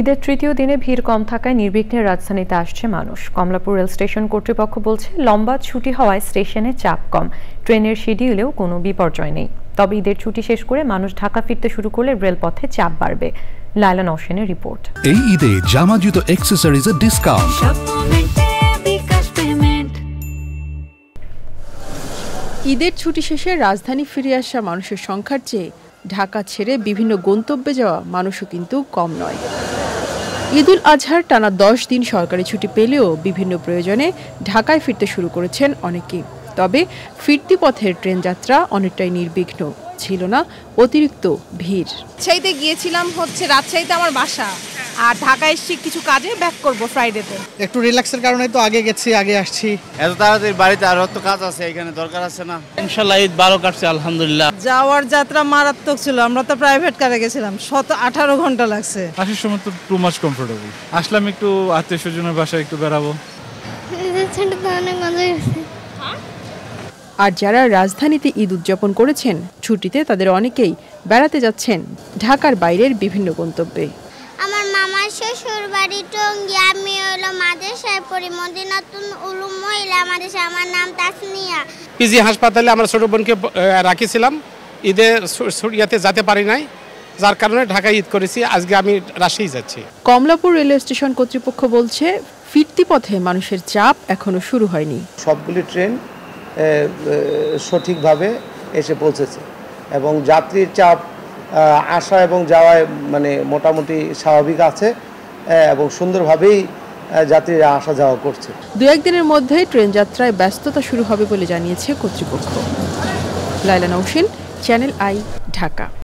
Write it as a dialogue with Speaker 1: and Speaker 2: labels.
Speaker 1: ঈদের তৃতীয় দিনে ভিড় কম থাকায় নির্বিঘ্নে রাজধানীতে আসছে মানুষ। কমলাপুর রেল স্টেশন কর্তৃপক্ষ বলছে, লম্বা ছুটি হওয়ায় স্টেশনে চাপ কম, ট্রেনের শিডিউলেও কোনো বিপর্যয় নেই। তবে ঈদের ছুটি শেষ করে মানুষ ঢাকা ফিরতে শুরু করলে রেলপথে চাপ বাড়বে। লায়লা নওশিনের রিপোর্ট।
Speaker 2: এই ঈদে জামা জুতো অ্যাক্সেসরিজের ডিসকাউন্ট।
Speaker 3: ঈদের ছুটি শেষে রাজধানী ফিরে আসা মানুষের সংখ্যার চেয়ে ঢাকা ছেড়ে বিভিন্ন গন্তব্যে যাওয়া মানুষও কিন্তু কম নয়। ঈদুল আজহার টানা 10 দিন সরকারি ছুটি পেলেও বিভিন্ন প্রয়োজনে ঢাকায় ফিরতে শুরু করেছেন অনেকেই। তবে ফিরতি পথের ট্রেন যাত্রা অনেকটাই নির্বিঘ্ন, ছিল না অতিরিক্ত ভিড়।
Speaker 4: রাজশাহীতে গিয়েছিলাম, রাজশাহীতে আমার বাসা, আর ঢাকায় এসেছি কিছু কাজে, ব্যাক করব ফ্রাইডেতে।
Speaker 5: একটু রিল্যাক্সের কারণে তো আগে গেছি, আগে আসছি।
Speaker 6: এত তাড়াতাড়ি বাড়িতে আরো তো কাজ আছে, এখানে দরকার আছে না। ইনশাআল্লাহ ঈদ ভালো কাটছে আলহামদুলিল্লাহ।
Speaker 4: যাওয়ার যাত্রা মারাত্মক ছিল, আমরা তো প্রাইভেট কারে গেছিলাম, 18 ঘন্টা লাগছে।
Speaker 7: আসার সময় তো টু মাচ কমফোর্টেবল, আসলাম একটু আত্মীয় স্বজনের বাসায় একটু বেড়াবো।
Speaker 3: আর যারা রাজধানীতে ঈদ উদযাপন করেছেন, ছুটিতে তাদের অনেকেই বেড়াতে যাচ্ছেন ঢাকার বাইরের বিভিন্ন গন্তব্যে।
Speaker 8: আমার মামার শ্বশুর বাড়ি টঙ্গী, আমি হলো মাদ্রাসায় পড়ি, মদিনাতুল উলুম মহিলা মাদ্রাসা, আমার নাম তাসনিয়া।
Speaker 9: পিজি হাসপাতালে আমরা ছোট বোনকে রাখিছিলাম, ঈদে ছুটিতে যেতে পারি নাই, যার কারণে ঢাকায় ঈদ করেছি। আজকে আমি রাজশাহী যাচ্ছি।
Speaker 3: কমলাপুর রেলওয়ে স্টেশন কর্তৃপক্ষ বলছে, ফিরতি পথে মানুষের চাপ এখনো শুরু হয়নি।
Speaker 10: সবগুলি ট্রেন সঠিকভাবে এসে পৌঁছেছে এবং যাত্রীর চাপ আসা এবং যাওয়ায় মানে মোটামুটি স্বাভাবিক আছে এবং সুন্দরভাবেই যাত্রীরা আসা যাওয়া করছে।
Speaker 3: 2-1 দিনের মধ্যেই ট্রেন যাত্রায় ব্যস্ততা শুরু হবে বলে জানিয়েছে কর্তৃপক্ষ। Laila Nowshin, channel I, Dhaka.